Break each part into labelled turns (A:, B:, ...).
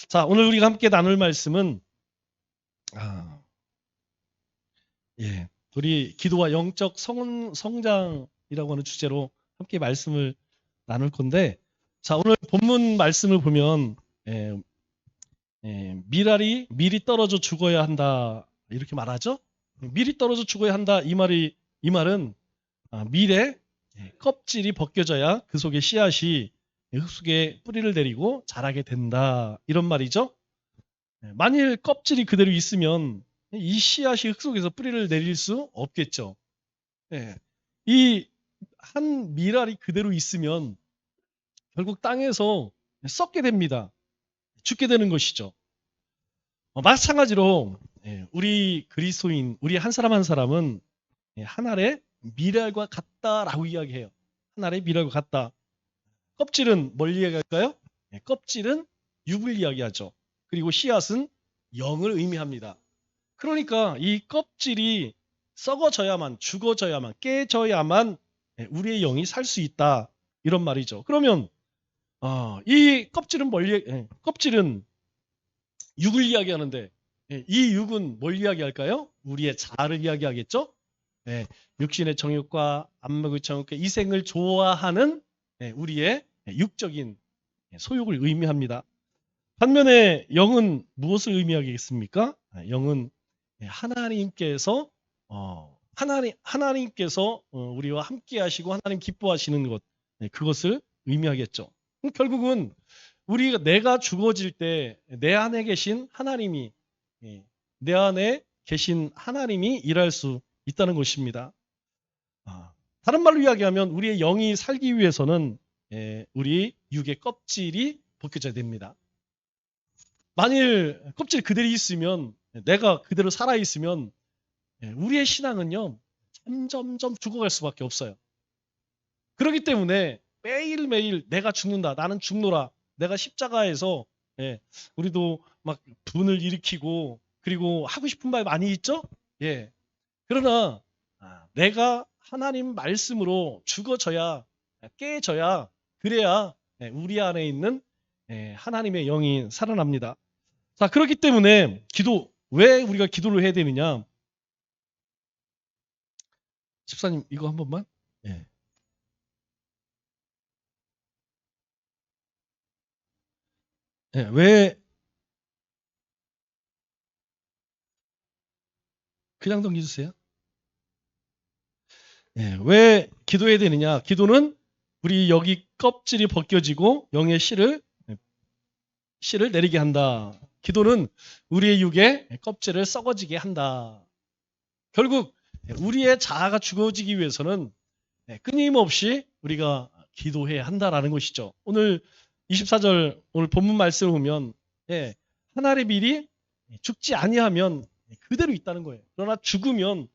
A: 자, 오늘 우리가 함께 나눌 말씀은 우리 기도와 영적 성장이라고 하는 주제로 함께 말씀을 나눌 건데, 자, 오늘 본문 말씀을 보면 미리 떨어져 죽어야 한다 이렇게 말하죠. 미리 떨어져 죽어야 한다 이 말은 밀의 껍질이 벗겨져야 그 속에 씨앗이 흙 속에 뿌리를 내리고 자라게 된다 이런 말이죠. 만일 껍질이 그대로 있으면 이 씨앗이 흙 속에서 뿌리를 내릴 수 없겠죠. 이 한 밀알이 그대로 있으면 결국 땅에서 썩게 됩니다. 죽게 되는 것이죠. 마찬가지로 우리 그리스도인, 우리 한 사람 한 사람은 한 알의 밀알과 같다라고 이야기해요. 한 알의 밀알과 같다. 껍질은 뭘 이야기할까요? 껍질은 육을 이야기하죠. 그리고 씨앗은 영을 의미합니다. 그러니까 이 껍질이 썩어져야만, 죽어져야만, 깨져야만 우리의 영이 살 수 있다 이런 말이죠. 그러면 이 껍질은 껍질은 육을 이야기하는데 이 육은 뭘 이야기할까요? 우리의 자아를 이야기하겠죠. 육신의 정욕과 안목의 정욕과 이생을 좋아하는 우리의 육적인 소욕을 의미합니다. 반면에 영은 무엇을 의미하겠습니까? 영은 하나님께서 하나님께서 우리와 함께 하시고 하나님 기뻐하시는 것, 그것을 의미하겠죠. 결국은 내가 죽어질 때 내 안에 계신 하나님이 내 안에 계신 하나님이 일할 수 있다는 것입니다. 다른 말로 이야기하면 우리의 영이 살기 위해서는 우리 육의 껍질이 벗겨져야 됩니다. 만일 껍질이 그대로 있으면, 내가 그대로 살아있으면 우리의 신앙은요 점점점 죽어갈 수밖에 없어요. 그렇기 때문에 매일매일 내가 죽는다, 나는 죽노라, 내가 십자가에서 우리도 막 분을 일으키고 그리고 하고 싶은 말 많이 있죠. 그러나 내가 하나님 말씀으로 죽어져야, 깨져야, 그래야 우리 안에 있는 하나님의 영이 살아납니다. 자, 그렇기 때문에 왜 우리가 기도를 해야 되느냐? 집사님, 이거 한 번만. 왜 그냥 넘겨주세요. 왜 기도해야 되느냐? 기도는 우리 여기 껍질이 벗겨지고 영의 씨를 내리게 한다. 기도는 우리의 육의 껍질을 썩어지게 한다. 결국 우리의 자아가 죽어지기 위해서는 끊임없이 우리가 기도해야 한다라는 것이죠. 오늘 24절 오늘 본문 말씀을 보면 한 알의 밀이 죽지 아니하면 그대로 있다는 거예요. 그러나 죽으면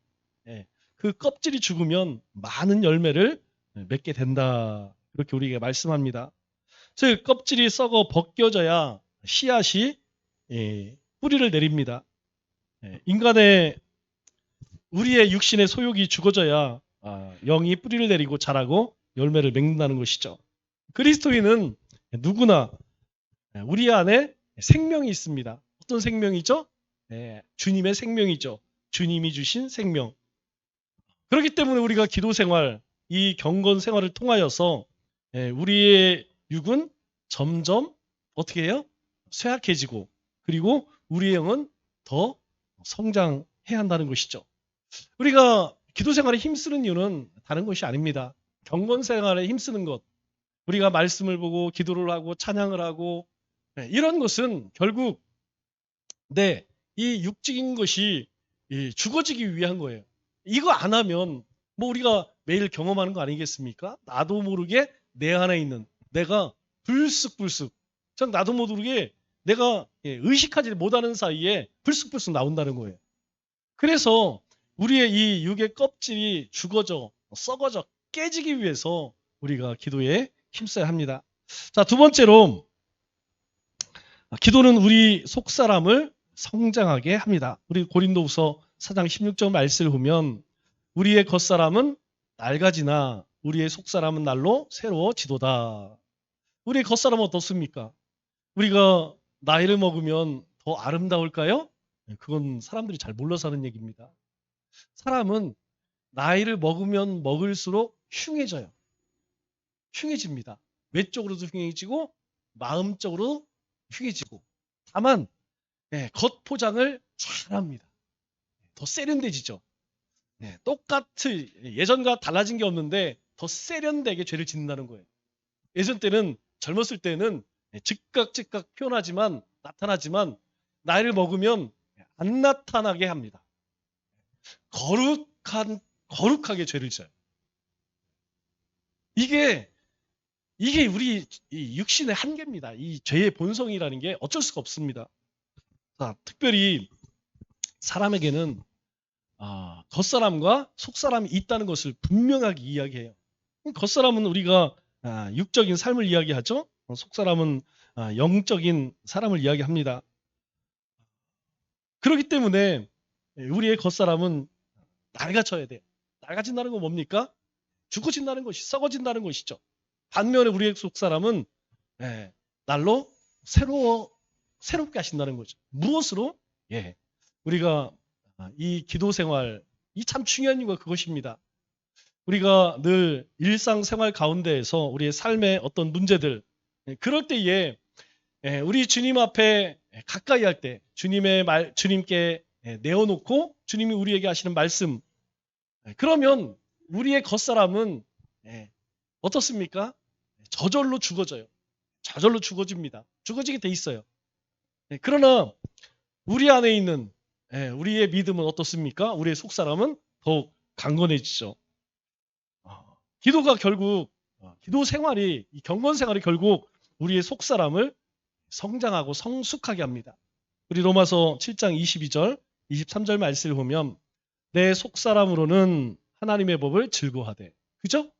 A: 그 껍질이 죽으면 많은 열매를 맺게 된다. 이렇게 우리에게 말씀합니다. 즉 껍질이 썩어 벗겨져야 씨앗이 뿌리를 내립니다. 우리의 육신의 소욕이 죽어져야 영이 뿌리를 내리고 자라고 열매를 맺는다는 것이죠. 그리스도인은 누구나 우리 안에 생명이 있습니다. 어떤 생명이죠? 주님의 생명이죠. 주님이 주신 생명. 그렇기 때문에 우리가 기도 생활, 이 경건 생활을 통하여서 우리의 육은 점점 어떻게 해요? 쇠약해지고 그리고 우리의 영은 더 성장해야 한다는 것이죠. 우리가 기도 생활에 힘쓰는 이유는 다른 것이 아닙니다. 경건 생활에 힘쓰는 것, 우리가 말씀을 보고 기도를 하고 찬양을 하고 이런 것은 결국 이 육적인 것이 죽어지기 위한 거예요. 이거 안 하면 뭐 우리가 매일 경험하는 거 아니겠습니까? 나도 모르게 내 안에 있는 내가 불쑥불쑥 나도 모르게 내가 의식하지 못하는 사이에 불쑥불쑥 나온다는 거예요. 그래서 우리의 이 육의 껍질이 죽어져 썩어져 깨지기 위해서 우리가 기도에 힘써야 합니다. 자, 두 번째로 기도는 우리 속사람을 성장하게 합니다. 우리 고린도후서 4장 16절 말씀을 보면 우리의 겉사람은 낡아지나 우리의 속사람은 날로 새로워지도다. 우리의 겉사람은 어떻습니까? 우리가 나이를 먹으면 더 아름다울까요? 그건 사람들이 잘 몰라서 하는 얘기입니다. 사람은 나이를 먹으면 먹을수록 흉해져요. 흉해집니다. 외적으로도 흉해지고 마음적으로 흉해지고. 다만 겉포장을 잘합니다. 더 세련돼지죠. 똑같은 예전과 달라진 게 없는데 더 세련되게 죄를 짓는다는 거예요. 예전 때는 젊었을 때는 즉각 표현하지만 나타나지만 나이를 먹으면 안 나타나게 합니다. 거룩하게 죄를 져요. 이게 우리 이 육신의 한계입니다. 이 죄의 본성이라는 게 어쩔 수가 없습니다. 자, 특별히 사람에게는 겉사람과 속사람이 있다는 것을 분명하게 이야기해요. 겉사람은 우리가 육적인 삶을 이야기하죠. 속사람은 영적인 사람을 이야기합니다. 그렇기 때문에 우리의 겉사람은 낡아져야 돼요. 낡아진다는 건 뭡니까? 죽어진다는 것이, 썩어진다는 것이죠. 반면에 우리의 속사람은 날로 새롭게 하신다는 거죠. 무엇으로? 우리가 이 기도 생활, 이 참 중요한 이유가 그것입니다. 우리가 늘 일상생활 가운데에서 우리의 삶의 어떤 문제들, 그럴 때에 우리 주님 앞에 가까이 할 때 주님께 내어놓고 주님이 우리에게 하시는 말씀, 그러면 우리의 겉사람은 어떻습니까? 저절로 죽어져요. 저절로 죽어집니다. 죽어지게 돼 있어요. 그러나 우리 안에 있는 우리의 믿음은 어떻습니까? 우리의 속사람은 더욱 강건해지죠. 기도가 결국 기도 생활이, 이 경건 생활이 결국 우리의 속사람을 성장하고 성숙하게 합니다. 우리 로마서 7장 22절, 23절 말씀을 보면 내 속사람으로는 하나님의 법을 즐거워하되. 그죠?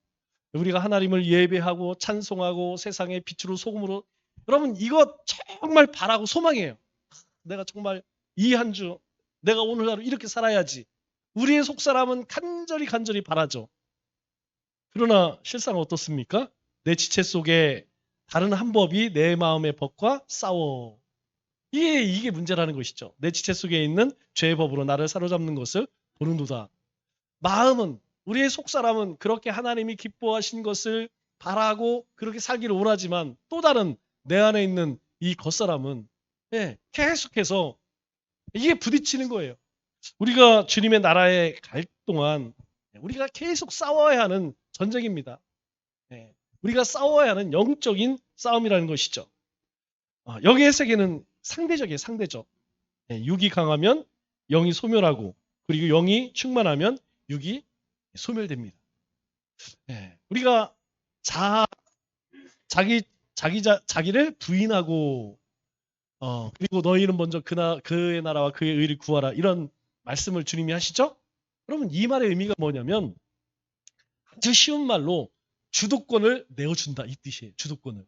A: 우리가 하나님을 예배하고 찬송하고 세상의 빛으로 소금으로, 여러분 이거 정말 바라고 소망해요. 내가 정말 이 한 주 내가 오늘 하루 이렇게 살아야지. 우리의 속사람은 간절히 바라죠. 그러나 실상은 어떻습니까? 내 지체 속에 다른 한 법이 내 마음의 법과 싸워. 이게 문제라는 것이죠. 내 지체 속에 있는 죄의 법으로 나를 사로잡는 것을 보는도다. 마음은, 우리의 속사람은 그렇게 하나님이 기뻐하신 것을 바라고 그렇게 살기를 원하지만 또 다른 내 안에 있는 이 겉사람은 계속해서 이게 부딪히는 거예요. 우리가 주님의 나라에 갈 동안 우리가 계속 싸워야 하는 전쟁입니다. 우리가 싸워야 하는 영적인 싸움이라는 것이죠. 영의 세계는 상대적이에요. 상대적. 육이 강하면 영이 소멸하고, 그리고 영이 충만하면 육이 소멸됩니다. 우리가 자기를 부인하고 그리고 너희는 먼저 그의 나라와 그의 의를 구하라, 이런 말씀을 주님이 하시죠. 여러분 이 말의 의미가 뭐냐면 아주 쉬운 말로 주도권을 내어준다, 이 뜻이에요. 주도권을.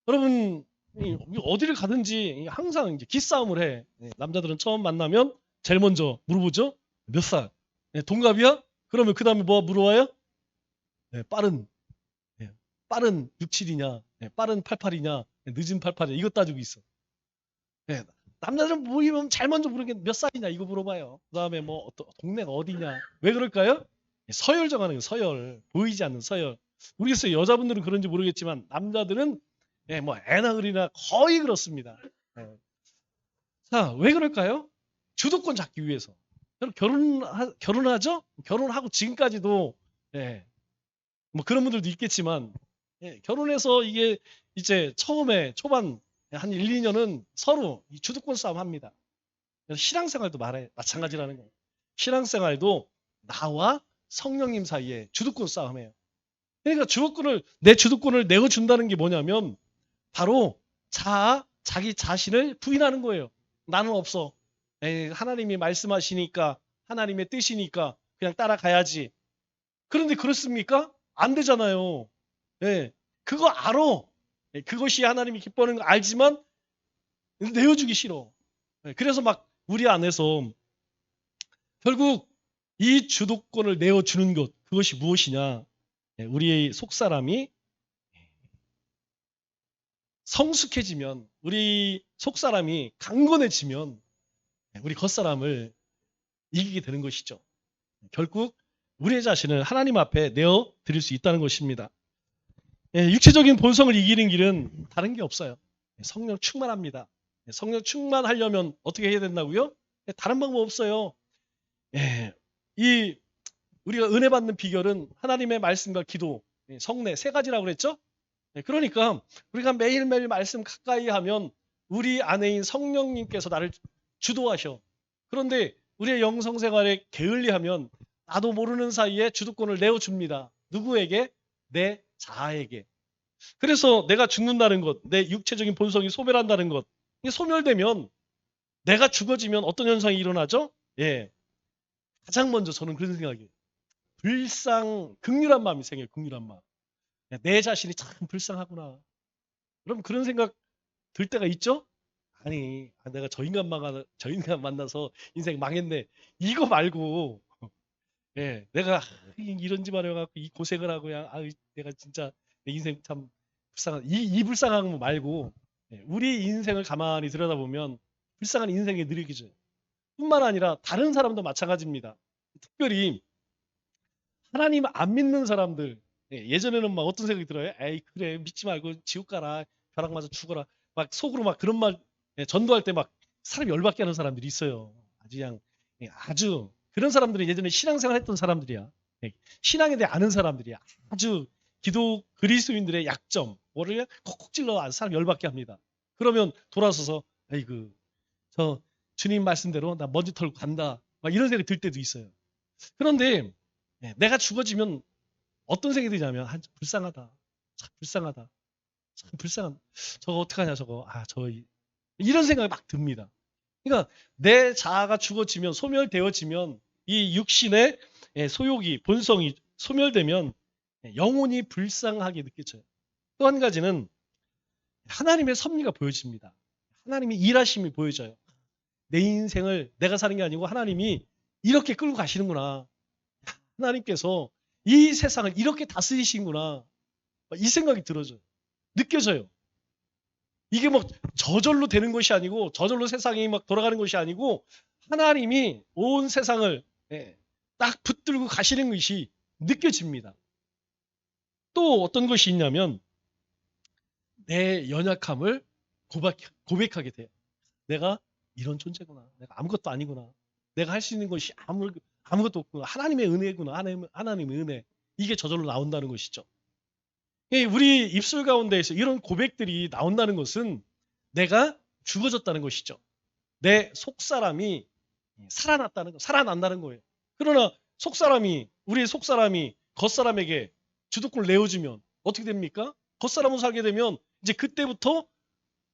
A: 여러분 어디를 가든지 항상 이제 기싸움을 해. 남자들은 처음 만나면 제일 먼저 물어보죠. 몇 살? 동갑이야? 그러면 그 다음에 뭐 물어봐요? 빠른 67이냐, 빠른 88이냐, 늦은 88이냐, 이거 따지고 있어. 남자들은 모이면 제일 먼저 물어보는 게 몇 살이냐, 이거 물어봐요. 그 다음에 뭐 동네가 어디냐. 왜 그럴까요? 서열 정하는 거예요. 서열. 보이지 않는 서열. 모르겠어요. 여자분들은 그런지 모르겠지만 남자들은 뭐 애나 어리나 거의 그렇습니다. 자, 왜 그럴까요? 주도권 잡기 위해서. 결혼하죠? 결혼하고 지금까지도 뭐 그런 분들도 있겠지만 결혼해서 이게 이제 처음에 초반 한 1, 2년은 서로 이 주도권 싸움 합니다. 신앙생활도 마찬가지라는 거예요. 신앙생활도 나와 성령님 사이에 주도권 싸움이에요. 그러니까 내 주도권을 내어준다는 게 뭐냐면 바로 자기 자신을 부인하는 거예요. 나는 없어. 하나님이 말씀하시니까, 하나님의 뜻이니까 그냥 따라가야지. 그런데 그렇습니까? 안 되잖아요. 그거 알아. 그것이 하나님이 기뻐하는 거 알지만 내어주기 싫어. 그래서 막 우리 안에서 결국 이 주도권을 내어주는 것, 그것이 무엇이냐? 우리의 속사람이 성숙해지면, 우리 속사람이 강건해지면 우리 겉사람을 이기게 되는 것이죠. 결국 우리의 자신을 하나님 앞에 내어 드릴 수 있다는 것입니다. 육체적인 본성을 이기는 길은 다른 게 없어요. 성령 충만합니다. 성령 충만하려면 어떻게 해야 된다고요? 다른 방법 없어요. 이 우리가 은혜 받는 비결은 하나님의 말씀과 기도, 성례 세 가지라고 그랬죠? 그러니까 우리가 매일매일 말씀 가까이 하면 우리 안에인 성령님께서 나를 주도하셔. 그런데 우리의 영성생활에 게을리하면 나도 모르는 사이에 주도권을 내어줍니다. 누구에게? 내 자아에게. 그래서 내가 죽는다는 것, 내 육체적인 본성이 소멸한다는 것, 이게 소멸되면 내가 죽어지면 어떤 현상이 일어나죠? 가장 먼저 저는 그런 생각이에요. 극률한 마음이 생겨요. 극률한 마음. 내 자신이 참 불쌍하구나. 그럼 그런 생각 들 때가 있죠? 아니, 내가 저 인간 만나서 인생 망했네. 이거 말고, 내가 이런 집 안에 와갖고 이 고생을 하고, 내가 진짜 내 인생 참 불쌍한, 이 불쌍한 거 말고, 우리 인생을 가만히 들여다보면 불쌍한 인생의 느리기죠. 뿐만 아니라 다른 사람도 마찬가지입니다. 특별히 하나님 안 믿는 사람들, 예전에는 막 어떤 생각이 들어요? 에이, 그래, 믿지 말고 지옥 가라, 벼락 맞아 죽어라. 막 속으로 막 그런 말, 전도할 때 막 사람 열받게 하는 사람들이 있어요. 아주 그냥, 아주 그런 사람들은 예전에 신앙생활 했던 사람들이야. 신앙에 대해 아는 사람들이야. 아주 기도 그리스도인들의 약점, 뭐를 콕콕 찔러 사람 열받게 합니다. 그러면 돌아서서, 아이고, 저 주님 말씀대로 나 먼지 털고 간다. 막 이런 생각이 들 때도 있어요. 그런데 내가 죽어지면 어떤 생각이 드냐면 불쌍하다. 참 불쌍하다. 참 불쌍한. 저거 어떡하냐 저거. 이런 생각이 막 듭니다. 그러니까 내 자아가 죽어지면 소멸되어지면 이 육신의 소욕이 본성이 소멸되면 영혼이 불쌍하게 느껴져요. 또 한 가지는 하나님의 섭리가 보여집니다. 하나님의 일하심이 보여져요. 내 인생을 내가 사는 게 아니고 하나님이 이렇게 끌고 가시는구나. 하나님께서 이 세상을 이렇게 다스리시는구나. 이 생각이 들어져요. 느껴져요. 이게 뭐 저절로 되는 것이 아니고 저절로 세상이 막 돌아가는 것이 아니고 하나님이 온 세상을 딱 붙들고 가시는 것이 느껴집니다. 또 어떤 것이 있냐면 내 연약함을 고백하게 돼요. 내가 이런 존재구나. 내가 아무것도 아니구나. 내가 할 수 있는 것이 아무것도 없구나. 하나님의 은혜구나. 하나님의 은혜. 이게 저절로 나온다는 것이죠. 우리 입술 가운데에서 이런 고백들이 나온다는 것은 내가 죽어졌다는 것이죠. 내 속사람이 살아난다는 거예요. 그러나 우리 속사람이 겉사람에게 주도권을 내어주면 어떻게 됩니까? 겉사람으로 살게 되면 이제 그때부터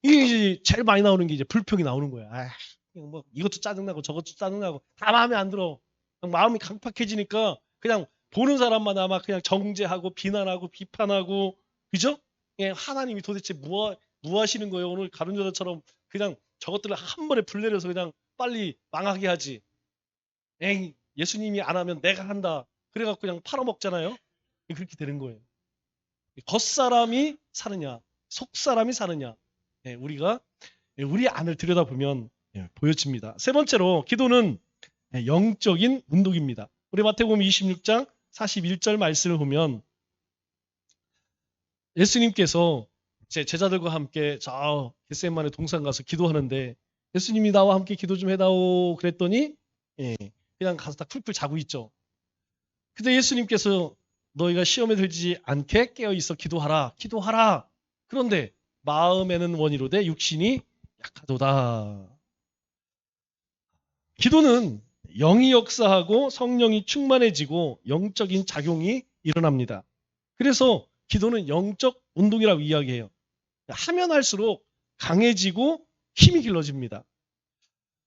A: 이게 제일 많이 나오는 게 이제 불평이 나오는 거야. 뭐 이것도 짜증나고 저것도 짜증나고 다 마음에 안 들어. 마음이 강팍해지니까 그냥 보는 사람마다 막 그냥 정죄하고 비난하고 비판하고 그죠? 하나님이 도대체 뭐 하시는 거예요? 오늘 가룟유다처럼 그냥 저것들을 한 번에 불내려서 그냥 빨리 망하게 하지. 예수님이 안 하면 내가 한다. 그래갖고 그냥 팔아먹잖아요. 그렇게 되는 거예요. 겉사람이 사느냐, 속사람이 사느냐. 우리가 우리 안을 들여다보면 보여집니다. 세 번째로 기도는 영적인 운동입니다. 우리 마태복음 26장 41절 말씀을 보면 예수님께서 제 제자들과 함께 저 겟세마네 동산 가서 기도하는데 예수님이 나와 함께 기도 좀 해다오 그랬더니 그냥 가서 다 풀풀 자고 있죠. 근데 예수님께서 너희가 시험에 들지 않게 깨어있어 기도하라. 그런데 마음에는 원이로되 육신이 약하도다. 기도는 영이 역사하고 성령이 충만해지고 영적인 작용이 일어납니다. 그래서 기도는 영적 운동이라고 이야기해요. 하면 할수록 강해지고 힘이 길러집니다.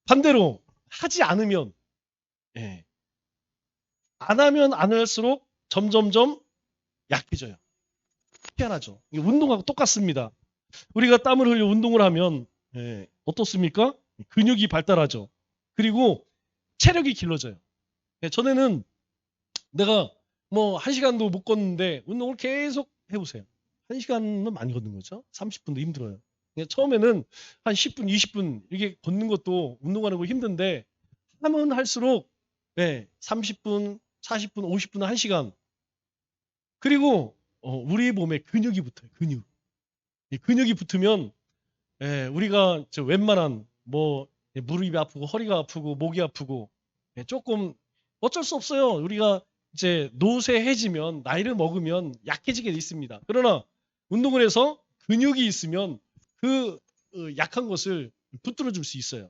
A: 반대로 하지 않으면 안 하면 안 할수록 점점점 약해져요. 희한하죠. 운동하고 똑같습니다. 우리가 땀을 흘려 운동을 하면 어떻습니까? 근육이 발달하죠. 그리고 체력이 길러져요. 전에는 내가 뭐 1시간도 못 걷는데 운동을 계속 해보세요. 1시간은 많이 걷는 거죠. 30분도 힘들어요. 그냥 처음에는 한 10분, 20분 이렇게 걷는 것도 운동하는 거 힘든데 하면 할수록 30분, 40분, 50분, 1시간 그리고 우리 몸에 근육이 붙어요. 근육. 이 근육이 붙으면 우리가 웬만한 뭐 무릎이 아프고 허리가 아프고 목이 아프고 조금 어쩔 수 없어요. 우리가 이제 노쇠해지면 나이를 먹으면 약해지게 돼 있습니다. 그러나 운동을 해서 근육이 있으면 그 약한 것을 붙들어 줄 수 있어요.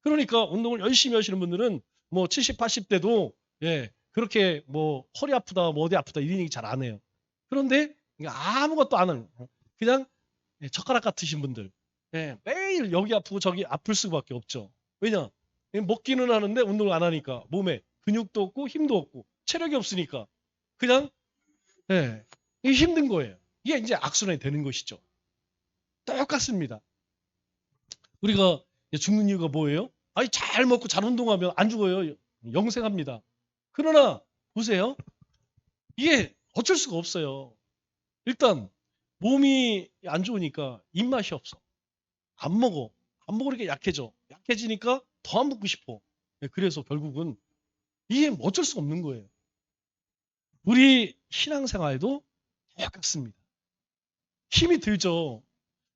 A: 그러니까 운동을 열심히 하시는 분들은 뭐 70, 80대도 그렇게 뭐 허리 아프다 뭐 어디 아프다 이런 얘기 잘 안 해요. 그런데 아무것도 안 하는 그냥 젓가락 같으신 분들 매일 여기 아프고 저기 아플 수밖에 없죠. 왜냐? 먹기는 하는데 운동을 안 하니까 몸에 근육도 없고 힘도 없고 체력이 없으니까 그냥 이게 힘든 거예요. 이게 이제 악순환이 되는 것이죠. 똑같습니다. 우리가 죽는 이유가 뭐예요? 아니 잘 먹고 잘 운동하면 안 죽어요. 영생합니다. 그러나 보세요. 이게 어쩔 수가 없어요. 일단 몸이 안 좋으니까 입맛이 없어. 안 먹어. 안 먹으니까 약해져. 약해지니까 더 안 먹고 싶어. 그래서 결국은 이게 어쩔 수가 없는 거예요. 우리 신앙생활도 똑같습니다. 힘이 들죠.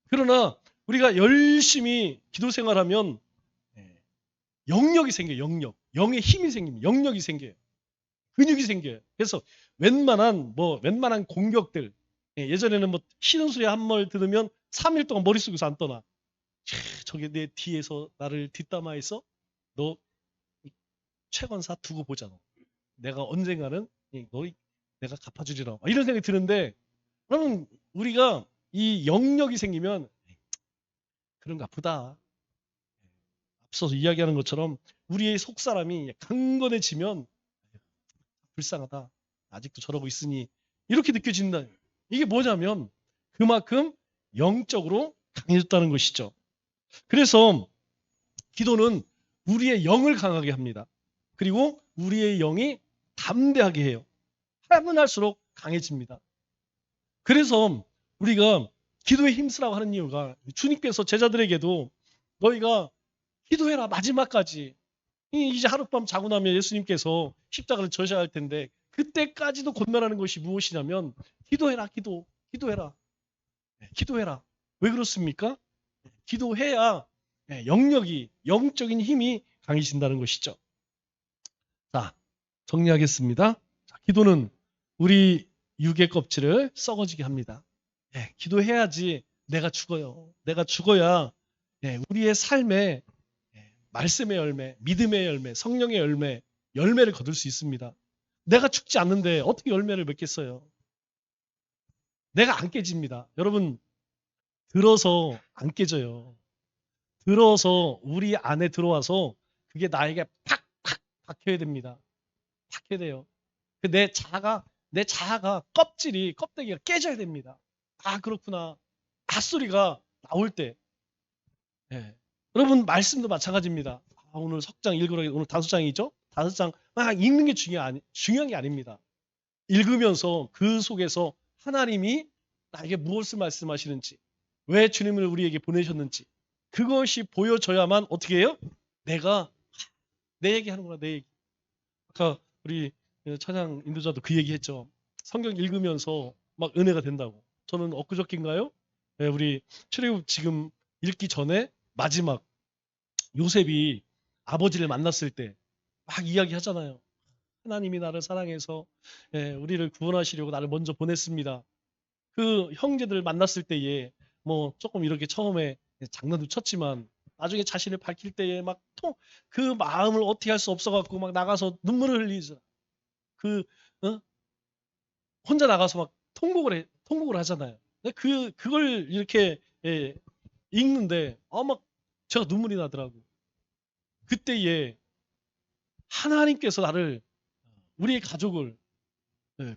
A: 그러나 우리가 열심히 기도 생활하면 영역이 생겨요. 영역. 영의 힘이 생깁니다. 영역이 생겨요. 근육이 생겨요. 그래서 웬만한 공격들 예전에는 뭐 쉬는 소리 한 번 들으면 3일 동안 머릿속에서 안 떠나. 저게 내 뒤에서 나를 뒷담화해서 너 최건사 두고 보자. 너. 내가 언젠가는 너 내가 갚아주리라. 이런 생각이 드는데 그러면 우리가 이 영역이 생기면 그런가 보다. 앞서서 이야기하는 것처럼 우리의 속사람이 강건해지면 불쌍하다. 아직도 저러고 있으니 이렇게 느껴진다. 이게 뭐냐면 그만큼 영적으로 강해졌다는 것이죠. 그래서 기도는 우리의 영을 강하게 합니다. 그리고 우리의 영이 담대하게 해요. 하면 할수록 강해집니다. 그래서 우리가 기도에 힘쓰라고 하는 이유가 주님께서 제자들에게도 너희가 기도해라 마지막까지 이제 하룻밤 자고 나면 예수님께서 십자가를 져셔야 할 텐데 그때까지도 권면하는 것이 무엇이냐면 기도해라 기도해라 기도해라. 왜 그렇습니까? 기도해야 영역이 영적인 힘이 강해진다는 것이죠. 자 정리하겠습니다. 자, 기도는 우리 육의 껍질을 썩어지게 합니다. 기도해야지 내가 죽어요. 내가 죽어야 우리의 삶에 말씀의 열매, 믿음의 열매, 성령의 열매를 거둘 수 있습니다. 내가 죽지 않는데 어떻게 열매를 맺겠어요? 내가 안 깨집니다. 여러분 들어서 안 깨져요. 들어서 우리 안에 들어와서 그게 나에게 팍팍 박혀야 됩니다. 박혀야 돼요. 내 자아가 껍데기가 깨져야 됩니다. 아 그렇구나. 앗소리가 나올 때 여러분 말씀도 마찬가지입니다. 오늘 석장 읽으라 오늘 5장이죠? 5장 막 읽는 게 중요한 게 아닙니다. 읽으면서 그 속에서 하나님이 나에게 무엇을 말씀하시는지 왜 주님을 우리에게 보내셨는지 그것이 보여져야만 어떻게 해요? 내가 내 얘기 하는구나 내 얘기. 아까 우리 찬양 인도자도 그 얘기했죠. 성경 읽으면서 막 은혜가 된다고. 저는 엊그저께인가요? 우리 출애굽 지금 읽기 전에 마지막 요셉이 아버지를 만났을 때 막 이야기하잖아요. 하나님이 나를 사랑해서 우리를 구원하시려고 나를 먼저 보냈습니다. 그 형제들을 만났을 때에 뭐 조금 이렇게 처음에 장난도 쳤지만 나중에 자신을 밝힐 때에 막 그 마음을 어떻게 할 수 없어갖고 막 나가서 눈물을 흘리죠. 혼자 나가서 막 통곡을 하잖아요. 그걸 이렇게 읽는데 막 제가 눈물이 나더라고. 그때에 하나님께서 나를 우리의 가족을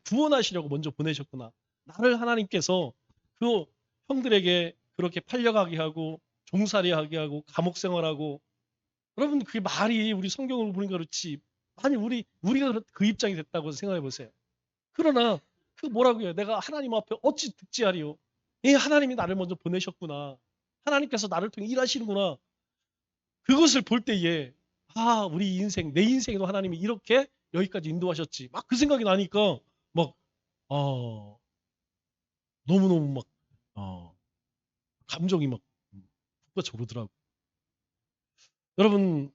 A: 구원하시려고 먼저 보내셨구나. 나를 하나님께서 그 형들에게 그렇게 팔려가게 하고 종살이하게 하고 감옥 생활하고 여러분 그게 말이 우리 성경을 보니까 그렇지. 아니 우리가 그 입장이 됐다고 생각해 보세요. 그러나 그 뭐라고요? 내가 하나님 앞에 어찌 득지하리요? 하나님이 나를 먼저 보내셨구나. 하나님께서 나를 통해 일하시는구나. 그것을 볼 때에 우리 인생, 내 인생에도 하나님이 이렇게 여기까지 인도하셨지. 막 그 생각이 나니까 막 너무너무 막 감정이 막 북받쳐 오르더라고. 여러분,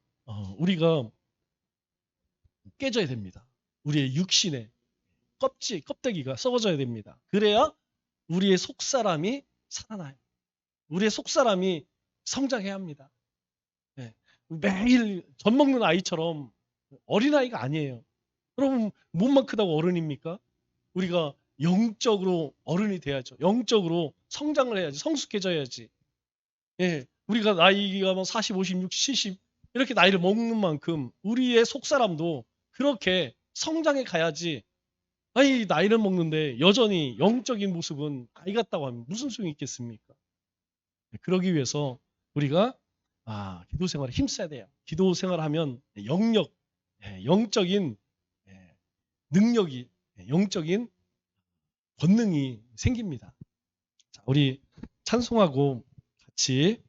A: 우리가 깨져야 됩니다. 우리의 육신의 껍데기가 썩어져야 됩니다. 그래야 우리의 속사람이 살아나요. 우리의 속사람이 성장해야 합니다. 네. 매일 젖 먹는 아이처럼 어린아이가 아니에요. 여러분, 몸만 크다고 어른입니까? 우리가 영적으로 어른이 돼야죠. 영적으로 성장을 해야지. 성숙해져야지. 예, 우리가 나이가 뭐 40, 50, 60, 70 이렇게 나이를 먹는 만큼 우리의 속사람도 그렇게 성장해 가야지. 나이를 먹는데 여전히 영적인 모습은 아이 같다고 하면 무슨 소용이 있겠습니까? 그러기 위해서 우리가 기도 생활에 힘써야 돼요. 기도 생활하면 영적 능력이, 영적인 권능이 생깁니다. 자, 우리 찬송하고 같이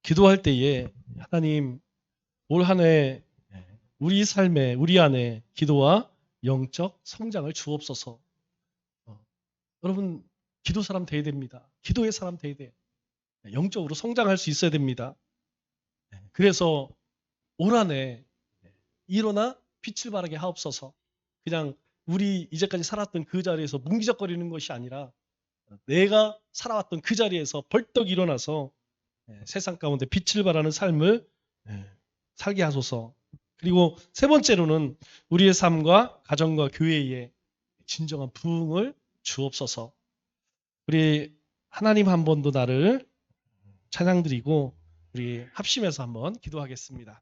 A: 기도할 때에 하나님 올 한 해 우리 삶에 우리 안에 기도와 영적 성장을 주옵소서. 여러분 기도 사람 돼야 됩니다. 기도의 사람 돼야 돼요. 영적으로 성장할 수 있어야 됩니다. 그래서 올 한 해 일어나 빛을 발하게 하옵소서. 그냥 우리 이제까지 살았던 그 자리에서 뭉기적거리는 것이 아니라 내가 살아왔던 그 자리에서 벌떡 일어나서 세상 가운데 빛을 발하는 삶을 살게 하소서. 그리고 세 번째로는 우리의 삶과 가정과 교회에 진정한 부흥을 주옵소서. 우리 하나님 한 번 더 나를 찬양드리고 우리 합심해서 한번 기도하겠습니다.